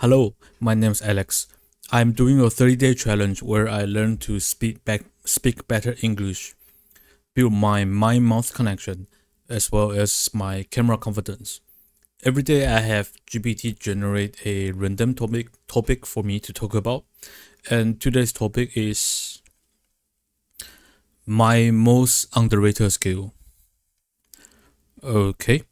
Hello, my name's Alex. I'm doing a 30-day challenge where I learn to speak better English, build my mind-mouth connection, as well as my camera confidence. Every day I have GPT generate a random topic for me to talk about, and today's topic is my most underrated skill. Okay.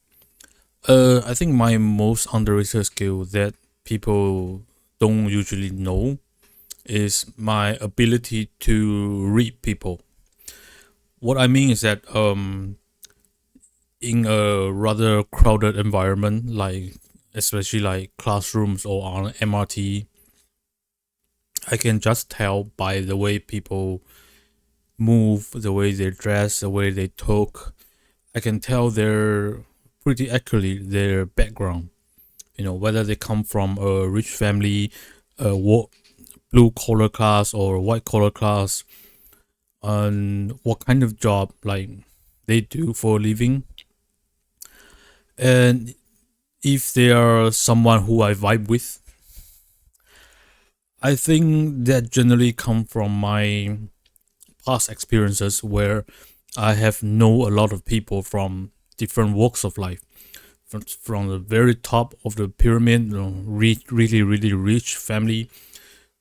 I think my most underrated skill that people don't usually know is my ability to read people. What I mean is that in a rather crowded environment, like especially like classrooms or on MRT, I can just tell by the way people move, the way they dress, the way they talk. I can tell their pretty accurately their background. Whether they come from a rich family, blue collar class or white collar class, and what kind of job like they do for a living, and if they are someone who I vibe with. I think that generally come from my past experiences where I have know a lot of people from different walks of life, from the very top of the pyramid, really really rich family,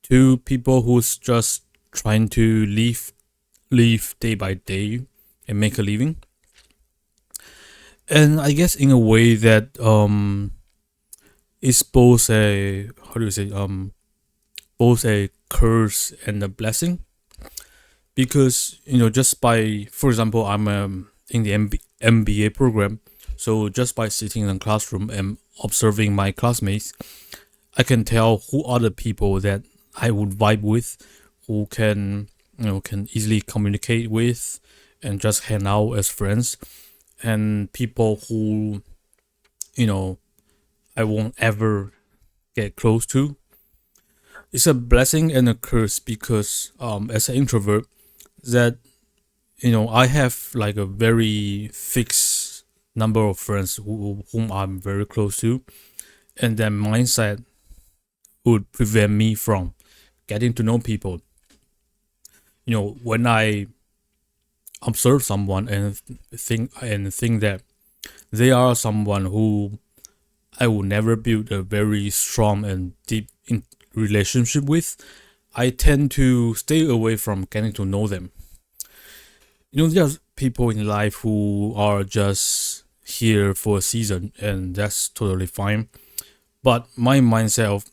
to people who's just trying to live day by day and make a living. And I guess in a way that is both a, how do you say, both a curse and a blessing, because just by, for example, I'm in the MBA program, so just by sitting in a classroom and observing my classmates, I can tell who are the people that I would vibe with, who can easily communicate with and just hang out as friends, and people who you know I won't ever get close to. It's a blessing and a curse because as an introvert, that I have like a very fixed number of friends whom I'm very close to, and that mindset would prevent me from getting to know people. When I observe someone and think that they are someone who I will never build a very strong and deep relationship with, I tend to stay away from getting to know them. There's people in life who are just here for a season, and that's totally fine. But my mindset of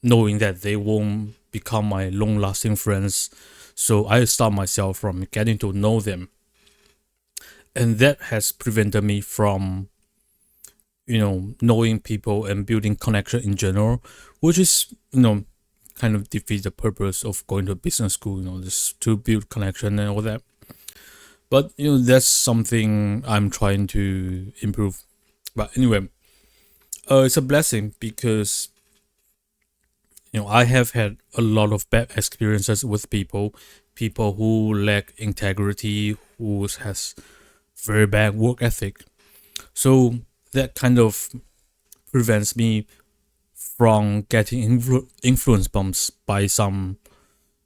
knowing that they won't become my long lasting friends, so I stop myself from getting to know them. And that has prevented me from knowing people and building connection in general, which is kind of defeats the purpose of going to business school, just to build connection and all that. But that's something I'm trying to improve. But anyway, it's a blessing because I have had a lot of bad experiences with people who lack integrity, who has very bad work ethic. So that kind of prevents me from getting influence bumps by some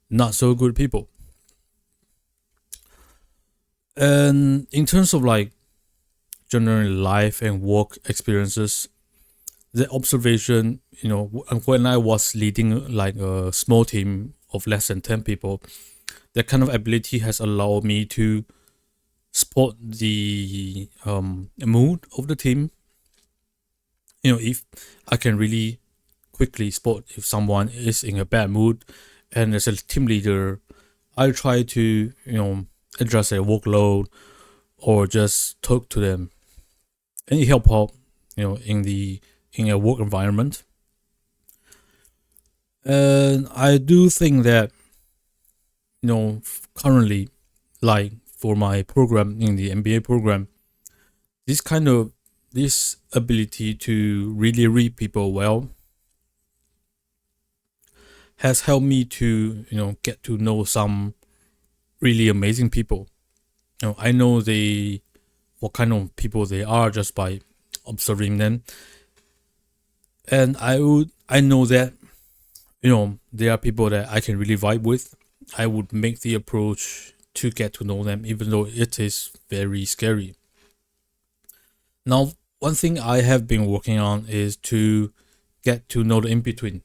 not so good people. And in terms of like general life and work experiences, the observation, when I was leading like a small team of less than 10 people, that kind of ability has allowed me to spot the mood of the team. If I can really quickly spot if someone is in a bad mood, and as a team leader, I try to address their workload or just talk to them and help out in a work environment. And I do think that currently, like for my program in the MBA program, this ability to really read people well has helped me to get to know some really amazing people. I know they what kind of people they are just by observing them, And I know that there are people that I can really vibe with. I would make the approach to get to know them, even though it is very scary. Now, one thing I have been working on is to get to know the in between.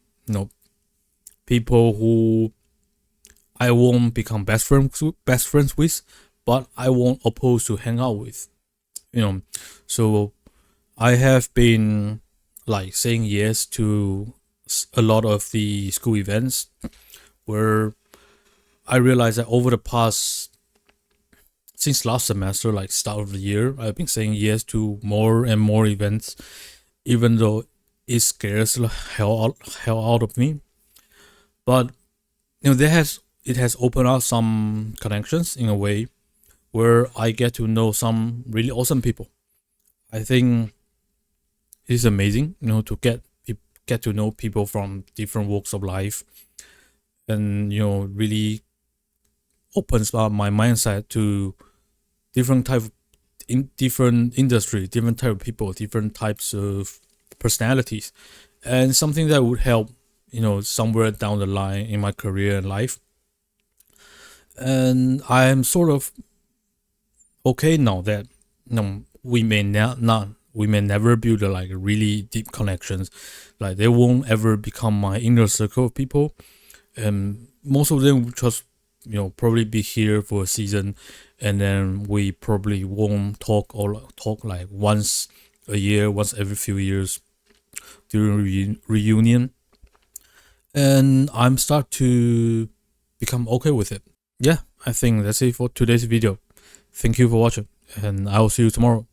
People who I won't become best friends with, but I won't oppose to hang out with. So I have been like saying yes to a lot of the school events where I realized that over the past since last semester, like start of the year, I've been saying yes to more and more events, even though it scares the hell out of me. But it has opened up some connections in a way where I get to know some really awesome people. I think it's amazing, to get to know people from different walks of life, and really opens up my mindset to different type in different industry, different type of people, different types of personalities, and something that would help somewhere down the line in my career and life. And I am sort of okay now that we may not we may never build like really deep connections, like they won't ever become my inner circle of people, and most of them will just probably be here for a season, and then we probably won't talk like once a year, once every few years during reunion, and I'm start to become okay with it. Yeah, I think that's it for today's video. Thank you for watching, and I will see you tomorrow.